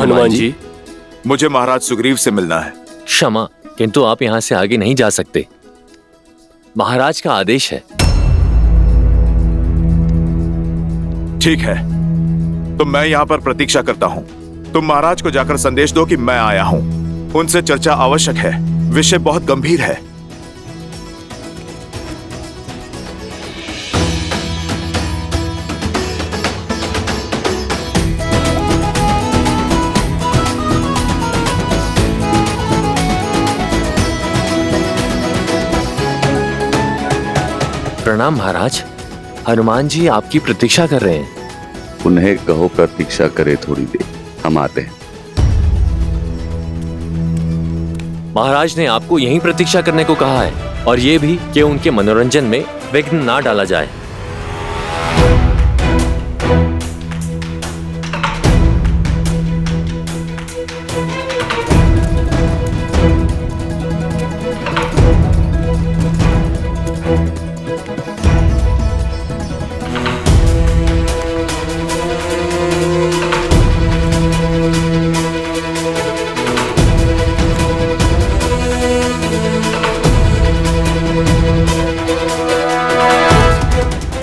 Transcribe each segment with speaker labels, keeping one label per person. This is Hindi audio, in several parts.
Speaker 1: हनुमान जी।
Speaker 2: मुझे महाराज सुग्रीव से मिलना है।
Speaker 1: क्षमा, किंतु आप यहाँ से आगे नहीं जा सकते। महाराज का आदेश है।
Speaker 2: ठीक है, तो मैं यहाँ पर प्रतीक्षा करता हूँ। तुम महाराज को जाकर संदेश दो कि मैं आया हूँ। उनसे चर्चा आवश्यक है, विषय बहुत गंभीर है।
Speaker 1: प्रणाम महाराज, हनुमान जी आपकी प्रतीक्षा कर रहे हैं।
Speaker 3: उन्हें कहो प्रतीक्षा करे थोड़ी देर, हम आते हैं।
Speaker 1: महाराज ने आपको यहीं प्रतीक्षा करने को कहा है, और ये भी कि उनके मनोरंजन में विघ्न ना डाला जाए।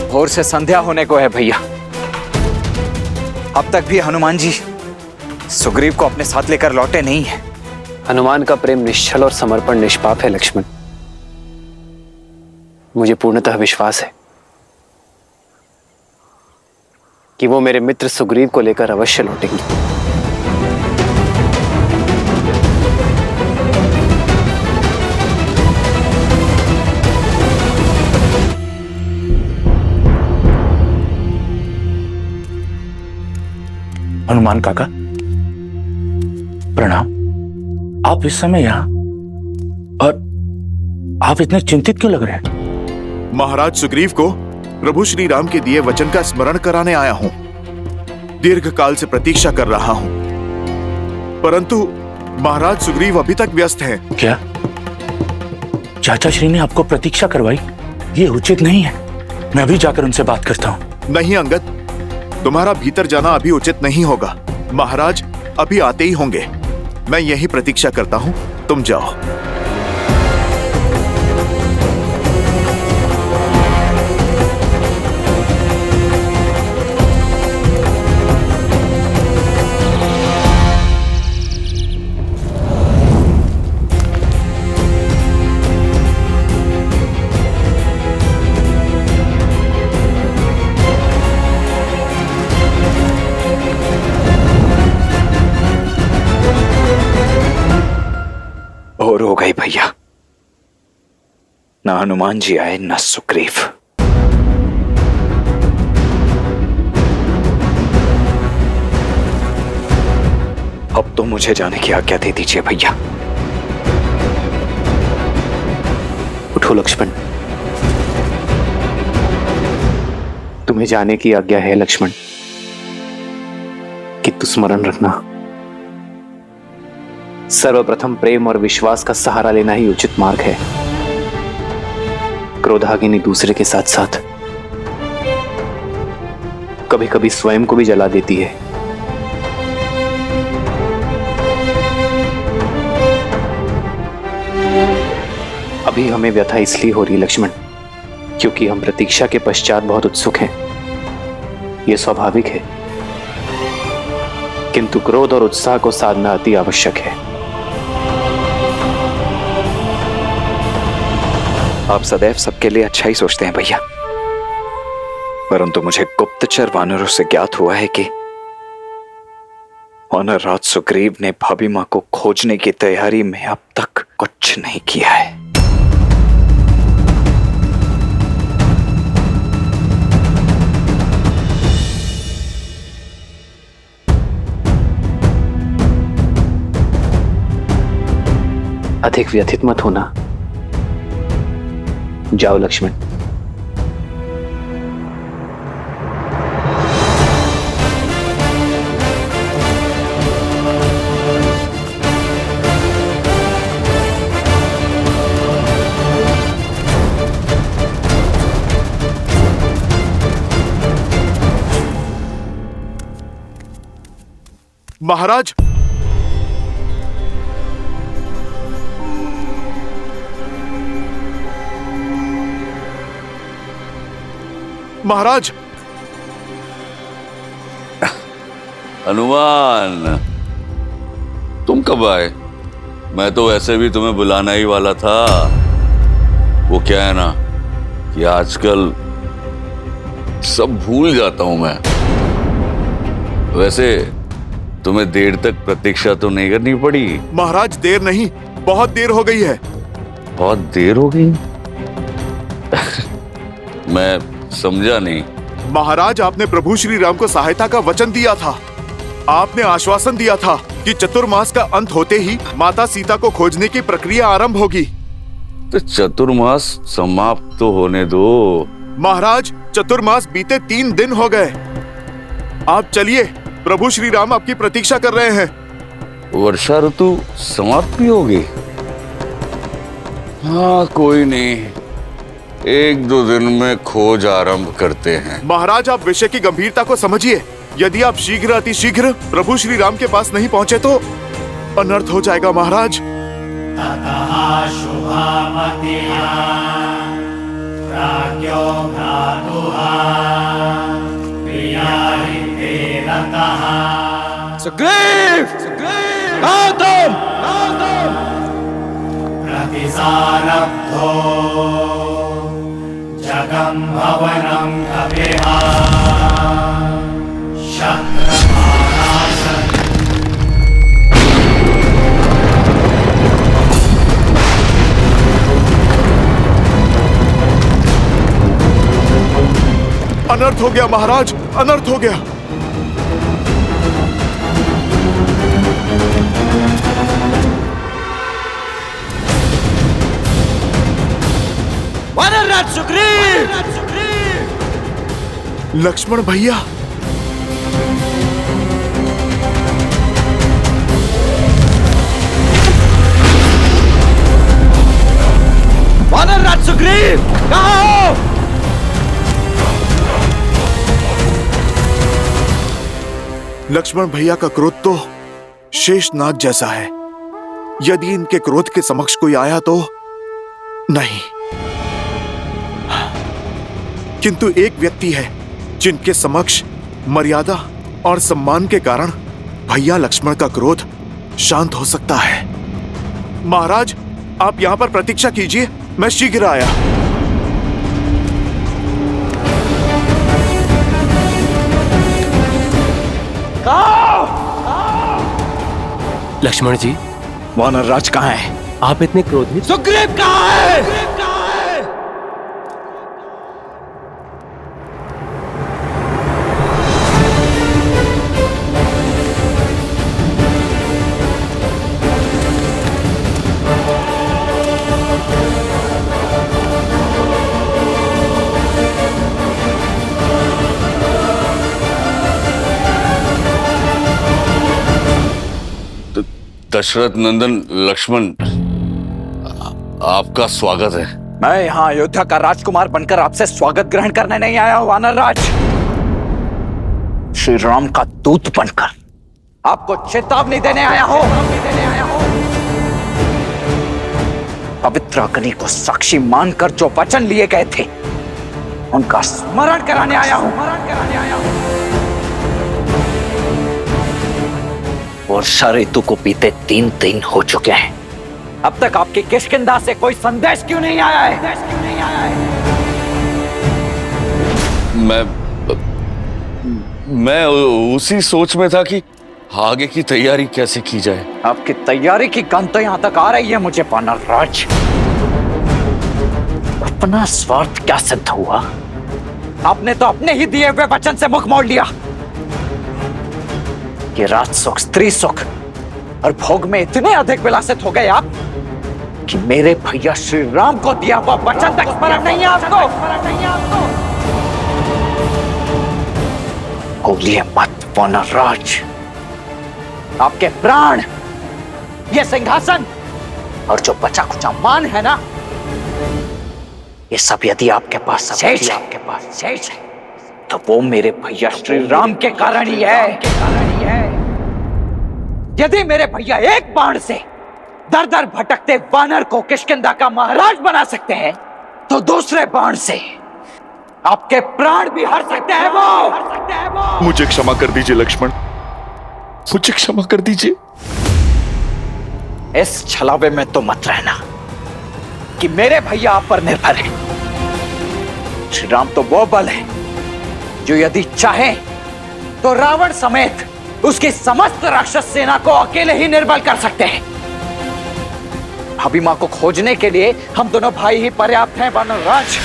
Speaker 4: भोर से संध्या होने को है भैया, अब तक भी हनुमान जी सुग्रीव को अपने साथ लेकर लौटे नहीं है।
Speaker 5: हनुमान का प्रेम निश्चल और समर्पण निष्पाप है लक्ष्मण। मुझे पूर्णतः विश्वास है कि वो मेरे मित्र सुग्रीव को लेकर अवश्य लौटेंगे।
Speaker 6: हनुमान काका प्रणाम। आप इस समय यहाँ, और आप इतने चिंतित क्यों लग रहे हैं?
Speaker 2: महाराज सुग्रीव को प्रभु श्री राम के दिए वचन का स्मरण कराने आया हूँ। दीर्घ काल से प्रतीक्षा कर रहा हूँ, परंतु महाराज सुग्रीव अभी तक व्यस्त हैं।
Speaker 6: क्या चाचा श्री ने आपको प्रतीक्षा करवाई? ये उचित नहीं है। मैं भी जाकर उनसे बात करता हूँ।
Speaker 2: नहीं अंगद, तुम्हारा भीतर जाना अभी उचित नहीं होगा। महाराज अभी आते ही होंगे। मैं यही प्रतीक्षा करता हूं, तुम जाओ।
Speaker 4: भोर हो गई भैया, ना हनुमान जी आए ना सुग्रीव। अब तो मुझे जाने की आज्ञा दे दीजिए भैया।
Speaker 5: उठो लक्ष्मण, तुम्हें जाने की आज्ञा है लक्ष्मण, किंतु स्मरण रखना, सर्वप्रथम प्रेम और विश्वास का सहारा लेना ही उचित मार्ग है। क्रोधाग्नि दूसरे के साथ साथ कभी कभी स्वयं को भी जला देती है। अभी हमें व्यथा इसलिए हो रही लक्ष्मण, क्योंकि हम प्रतीक्षा के पश्चात बहुत उत्सुक हैं। यह स्वाभाविक है, किंतु क्रोध और उत्साह को साधना अति आवश्यक है।
Speaker 4: आप सदैव सबके लिए अच्छा ही सोचते हैं भैया, परंतु मुझे गुप्तचर वानरों से ज्ञात हुआ है कि वानर राज सुग्रीव ने भाभी मां को खोजने की तैयारी में अब तक कुछ नहीं किया है।
Speaker 5: अधिक व्यथित मत होना। जाओ लक्ष्मण।
Speaker 2: महाराज महाराज।
Speaker 3: हनुमान, तुम कब आए? मैं तो वैसे भी तुम्हें बुलाना ही वाला था। वो क्या है ना कि आजकल सब भूल जाता हूं मैं। वैसे तुम्हें देर तक प्रतीक्षा तो नहीं करनी पड़ी?
Speaker 2: महाराज देर नहीं, बहुत देर हो गई है।
Speaker 3: बहुत देर हो गई? मैं समझा नहीं।
Speaker 2: महाराज, आपने प्रभु श्री राम को सहायता का वचन दिया था। आपने आश्वासन दिया था कि चतुर्मास का अंत होते ही माता सीता को खोजने की प्रक्रिया आरंभ होगी।
Speaker 3: तो चतुर्मास समाप्त तो होने दो।
Speaker 2: महाराज, चतुर्मास बीते 3 दिन हो गए। आप चलिए, प्रभु श्री राम आपकी प्रतीक्षा कर रहे हैं।
Speaker 3: वर्षा ऋतु समाप्त भी होगी? हाँ, कोई नहीं, 1-2 दिन में खोज आरंभ करते हैं।
Speaker 2: महाराज, आप विषय की गंभीरता को समझिए। यदि आप शीघ्र अतिशीघ्र प्रभु श्री राम के पास नहीं पहुंचे तो अनर्थ हो जाएगा महाराज।
Speaker 7: सुग्रीव! गौतम! प्रतिसारब्धो जगं भवनं कपिहा शक्रमानाशन्।
Speaker 2: अनर्थ हो गया महाराज, अनर्थ हो गया।
Speaker 7: वानरराज सुग्रीव!
Speaker 2: लक्ष्मण भैया,
Speaker 7: वानरराज सुग्रीव, कहाँ हो?
Speaker 2: लक्ष्मण भैया का क्रोध तो शेषनाग जैसा है। यदि इनके क्रोध के समक्ष कोई आया तो नहीं, किंतु एक व्यक्ति है जिनके समक्ष मर्यादा और सम्मान के कारण भैया लक्ष्मण का क्रोध शांत हो सकता है। महाराज, आप यहां पर प्रतीक्षा कीजिए, मैं शीघ्र आया।
Speaker 8: लक्ष्मण जी,
Speaker 4: वानरराज कहाँ है?
Speaker 8: आप इतने क्रोधित?
Speaker 7: सुग्रीव कहाँ है?
Speaker 3: दशरथ नंदन लक्ष्मण, आपका स्वागत है।
Speaker 4: मैं यहाँ अयोध्या का राजकुमार बनकर आपसे स्वागत ग्रहण करने नहीं आया हूँ वानरराज। श्री राम का दूत बनकर आपको चेतावनी देने आया हूँ। पवित्र अग्नि को साक्षी मानकर जो वचन लिए गए थे उनका स्मरण कराने आया हूँ। वर्षा ऋतु को बीते 3 दिन हो चुके हैं, अब तक आपकी किष्किंधा से कोई संदेश क्यों नहीं आया है?
Speaker 3: मैं उसी सोच में था कि आगे की तैयारी कैसे की जाए।
Speaker 4: आपकी तैयारी की गंध तो यहां तक आ रही है मुझे वानरराज। अपना स्वार्थ क्या सिद्ध हुआ? आपने तो अपने ही दिए हुए वचन से मुख मोड़ लिया। ये राज सुख, स्त्री सुख और भोग में इतने अधिक विलासित हो गए आप कि मेरे भैया श्री राम को दिया हुआ वचन तक स्मरण नहीं है आपको। बोलिए मत वानरराज। आपके प्राण, ये सिंहासन और जो बचा खुचा मान है ना, ये सब यदि आपके पास शेष है तो वो मेरे भैया श्री राम के कारण ही है। यदि मेरे भैया एक बाण से दर दर भटकते वानर को किष्किंधा का महाराज बना सकते हैं, तो दूसरे बाण से आपके प्राण भी हर सकते हैं वो।
Speaker 2: मुझे क्षमा कर दीजिए लक्ष्मण, मुझे क्षमा कर दीजिए।
Speaker 4: इस छलावे में तो मत रहना कि मेरे भैया आप पर निर्भर है। श्री राम तो वो बल है जो यदि चाहे तो रावण समेत उसकी समस्त राक्षस सेना को अकेले ही निर्बल कर सकते हैं। भाभी मां को खोजने के लिए हम दोनों भाई ही पर्याप्त हैं वानरराज।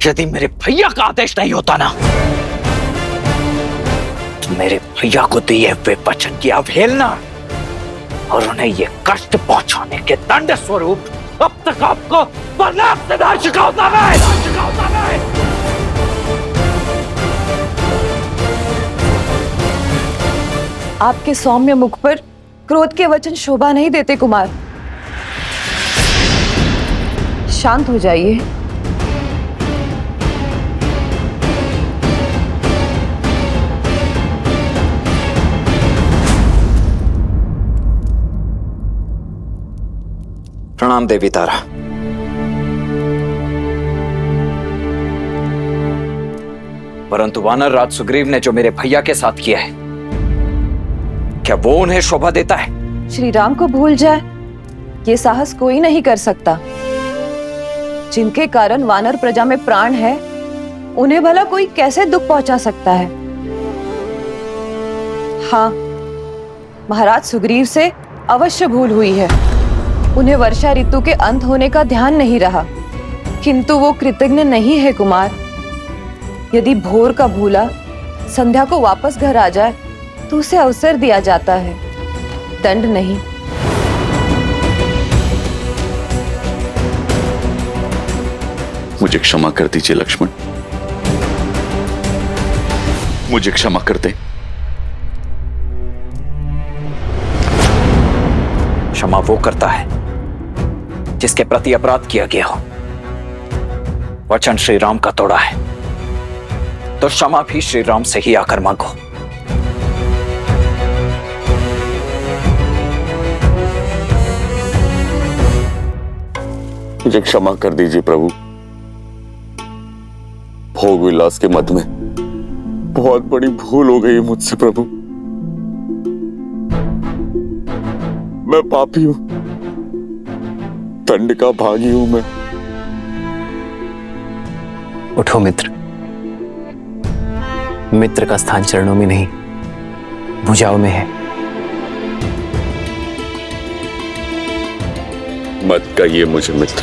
Speaker 4: यदि मेरे भैया का आदेश नहीं होता ना, तो मेरे भैया को दिए हुए वचन की अवहेलना और उन्हें ये कष्ट पहुंचाने के दंड स्वरूप अब तक आपको पर्याप्त सजा चुकाता है।
Speaker 8: आपके सौम्य मुख पर क्रोध के वचन शोभा नहीं देते कुमार। शांत हो जाइए।
Speaker 4: प्रणाम देवी तारा। परंतु वानर राज सुग्रीव ने जो मेरे भैया के साथ किया है, क्या वो उन्हें शोभा देता है?
Speaker 8: श्री राम को भूल जाए ये साहस कोई नहीं कर सकता। जिनके कारण वानर प्रजा में प्राण है, उन्हें भला कोई कैसे दुख पहुंचा सकता है? हाँ, महाराज सुग्रीव से अवश्य भूल हुई है। उन्हें वर्षा ऋतु के अंत होने का ध्यान नहीं रहा, किंतु वो कृतज्ञ नहीं है कुमार। यदि भोर का भूला संध्या को वापस घर आ जाए तो उसे अवसर दिया जाता है, दंड नहीं।
Speaker 2: मुझे क्षमा कर दीजिए लक्ष्मण, मुझे क्षमा कर दे।
Speaker 4: क्षमा वो करता है जिसके प्रति अपराध किया गया हो। वचन श्री राम का तोड़ा है तो क्षमा भी श्री राम से ही आकर मांगो।
Speaker 3: मुझे क्षमा कर दीजिए प्रभु। भोग विलास के मद में बहुत बड़ी भूल हो गई मुझसे प्रभु। मैं पापी हूं, दंड का भागी हूं मैं।
Speaker 5: उठो मित्र। मित्र का स्थान चरणों में नहीं, भुजाओं में है।
Speaker 3: मत कहिए मुझे मित्र,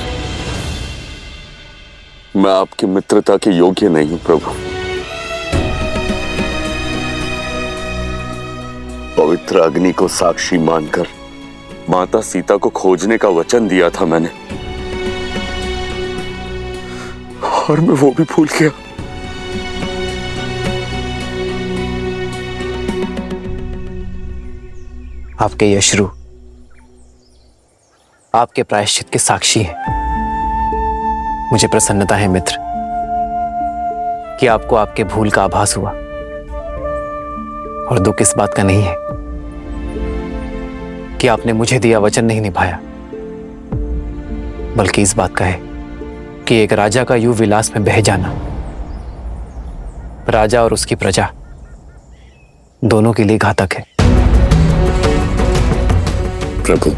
Speaker 3: मैं आपकी मित्रता के योग्य नहीं हूं प्रभु। पवित्र अग्नि को साक्षी मानकर माता सीता को खोजने का वचन दिया था मैंने, और मैं वो भी भूल गया।
Speaker 5: आपके ये अश्रु आपके प्रायश्चित के साक्षी हैं। मुझे प्रसन्नता है मित्र कि आपको आपके भूल का आभास हुआ, और दुख इस बात का नहीं है कि आपने मुझे दिया वचन नहीं निभाया, बल्कि इस बात का है कि एक राजा का युव विलास में बह जाना राजा और उसकी प्रजा दोनों के लिए घातक है।
Speaker 3: प्रभु,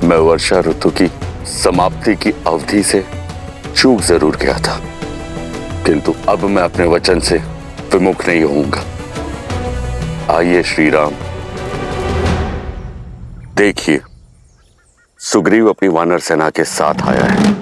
Speaker 3: मैं वर्षा ऋतु की समाप्ति की अवधि से चूक जरूर गया था, किंतु अब मैं अपने वचन से विमुख नहीं होऊंगा। आइए श्री राम, देखिए सुग्रीव अपनी वानर सेना के साथ आया है।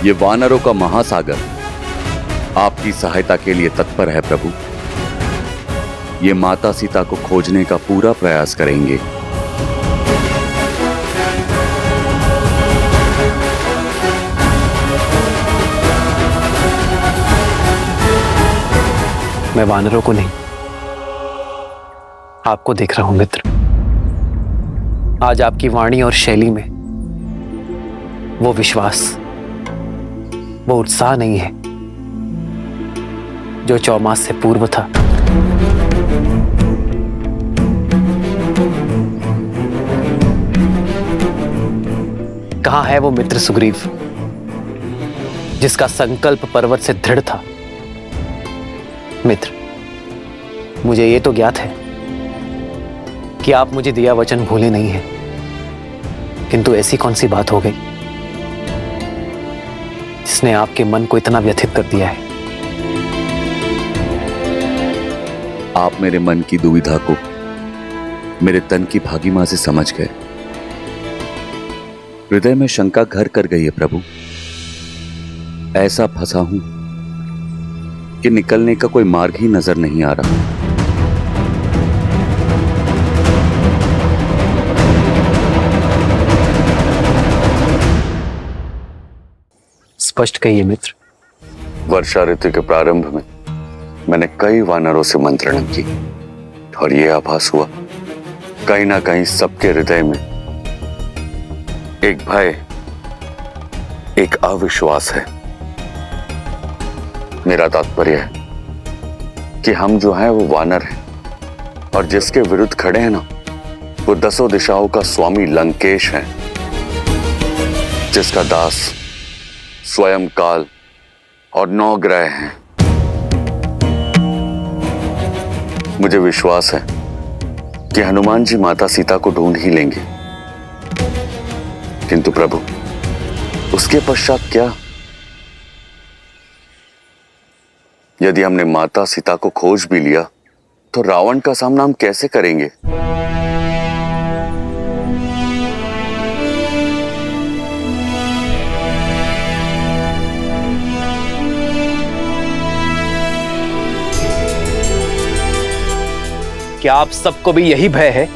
Speaker 9: ये वानरों का महासागर आपकी सहायता के लिए तत्पर है प्रभु। ये माता सीता को खोजने का पूरा प्रयास करेंगे।
Speaker 5: मैं वानरों को नहीं, आपको देख रहा हूं मित्र। आज आपकी वाणी और शैली में वो विश्वास, वो उत्साह नहीं है जो 4 मास से पूर्व था। कहां है वो मित्र सुग्रीव जिसका संकल्प पर्वत से दृढ़ था? मित्र, मुझे ये तो ज्ञात है कि आप मुझे दिया वचन भूले नहीं हैं, किंतु ऐसी कौन सी बात हो गई जिसने आपके मन को इतना व्यथित कर दिया है?
Speaker 9: आप मेरे मन की दुविधा को मेरे तन की भागीमा से समझ गए। हृदय में शंका घर कर गई है प्रभु। ऐसा फंसा हूं कि निकलने का कोई मार्ग ही नजर नहीं आ रहा।
Speaker 5: स्पष्ट कहिए मित्र।
Speaker 3: वर्षा ऋतु के प्रारंभ में मैंने कई वानरों से मंत्रणा की और यह आभास हुआ कहीं ना कहीं सबके हृदय में एक भय, एक अविश्वास है। मेरा तात्पर्य है कि हम जो हैं वो वानर हैं और जिसके विरुद्ध खड़े हैं ना, वो 10 दिशाओं का स्वामी लंकेश है, जिसका दास स्वयं काल और 9 ग्रह हैं। मुझे विश्वास है कि हनुमान जी माता सीता को ढूंढ ही लेंगे, किंतु प्रभु उसके पश्चात क्या? यदि हमने माता सीता को खोज भी लिया तो रावण का सामना हम कैसे करेंगे?
Speaker 5: क्या आप सबको भी यही भय है?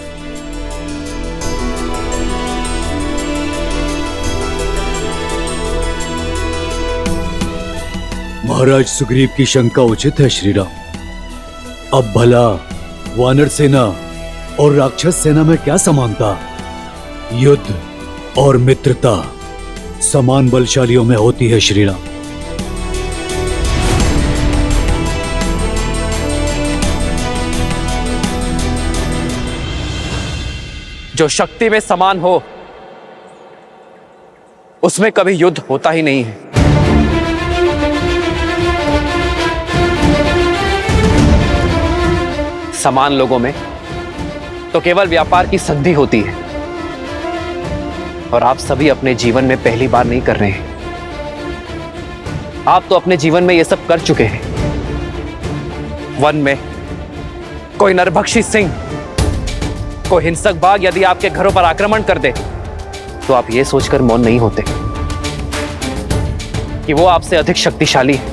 Speaker 10: महाराज सुग्रीव की शंका उचित है श्री राम। अब भला वानर सेना और राक्षस सेना में क्या समानता? युद्ध और मित्रता समान बलशालियों में होती है श्री राम।
Speaker 5: जो शक्ति में समान हो उसमें कभी युद्ध होता ही नहीं है। समान लोगों में तो केवल व्यापार की संधि होती है, और आप सभी अपने जीवन में पहली बार नहीं कर रहे हैं। आप तो अपने जीवन में यह सब कर चुके हैं। वन में कोई नरभक्षी सिंह, कोई हिंसक बाघ यदि आपके घरों पर आक्रमण कर दे तो आप ये सोचकर मौन नहीं होते कि वो आपसे अधिक शक्तिशाली है,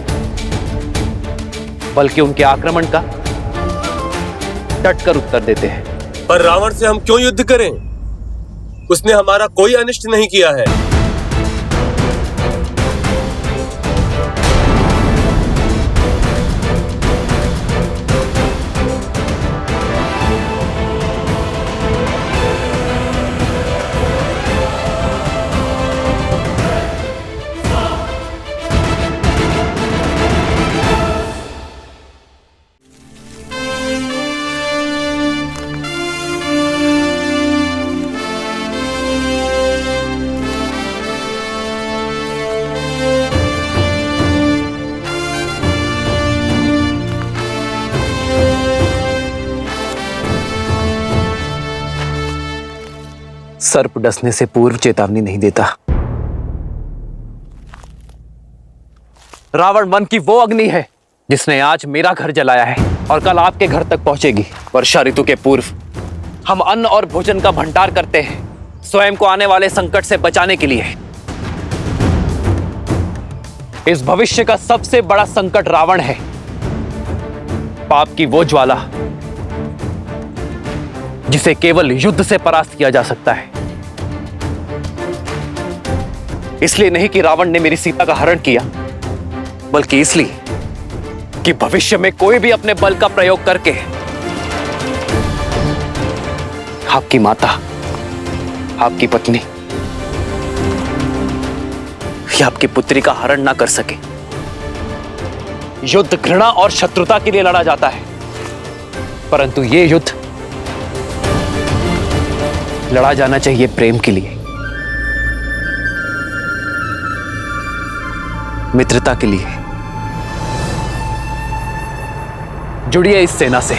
Speaker 5: बल्कि उनके आक्रमण का डटकर उत्तर देते हैं।
Speaker 11: पर रावण से हम क्यों युद्ध करें? उसने हमारा कोई अनिष्ट नहीं किया है।
Speaker 5: सर्प डसने से पूर्व चेतावनी नहीं देता। रावण मन की वो अग्नि है जिसने आज मेरा घर जलाया है और कल आपके घर तक पहुंचेगी। वर्षा ऋतु के पूर्व हम अन्न और भोजन का भंडार करते हैं, स्वयं को आने वाले संकट से बचाने के लिए। इस भविष्य का सबसे बड़ा संकट रावण है, पाप की वो ज्वाला जिसे केवल युद्ध से परास्त किया जा सकता है। इसलिए नहीं कि रावण ने मेरी सीता का हरण किया, बल्कि इसलिए कि भविष्य में कोई भी अपने बल का प्रयोग करके आपकी माता, आपकी पत्नी या आपकी पुत्री का हरण ना कर सके। युद्ध घृणा और शत्रुता के लिए लड़ा जाता है, परंतु ये युद्ध लड़ा जाना चाहिए प्रेम के लिए, मित्रता के लिए। जुड़िए इस सेना से।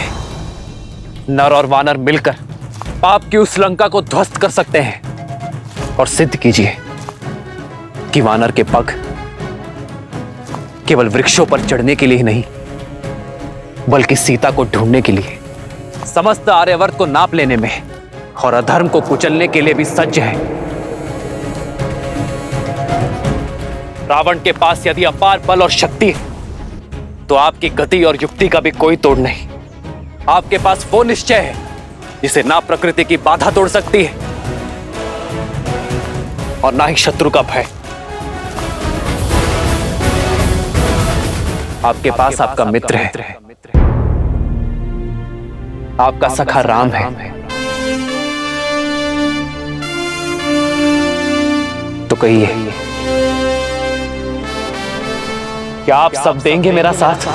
Speaker 5: नर और वानर मिलकर पाप की उस लंका को ध्वस्त कर सकते हैं। और सिद्ध कीजिए कि वानर के पग केवल वृक्षों पर चढ़ने के लिए ही नहीं, बल्कि सीता को ढूंढने के लिए, समस्त आर्यवर्त को नाप लेने में और अधर्म को कुचलने के लिए भी सज्ज है। रावण के पास यदि अपार बल और शक्ति है, तो आपकी गति और युक्ति का भी कोई तोड़ नहीं। आपके पास वो निश्चय है जिसे ना प्रकृति की बाधा तोड़ सकती है और ना ही शत्रु का भय। आपके पास आपका मित्र है, आपका सखा राम है। तो कहिए, क्या आप सब देंगे मेरा साथ?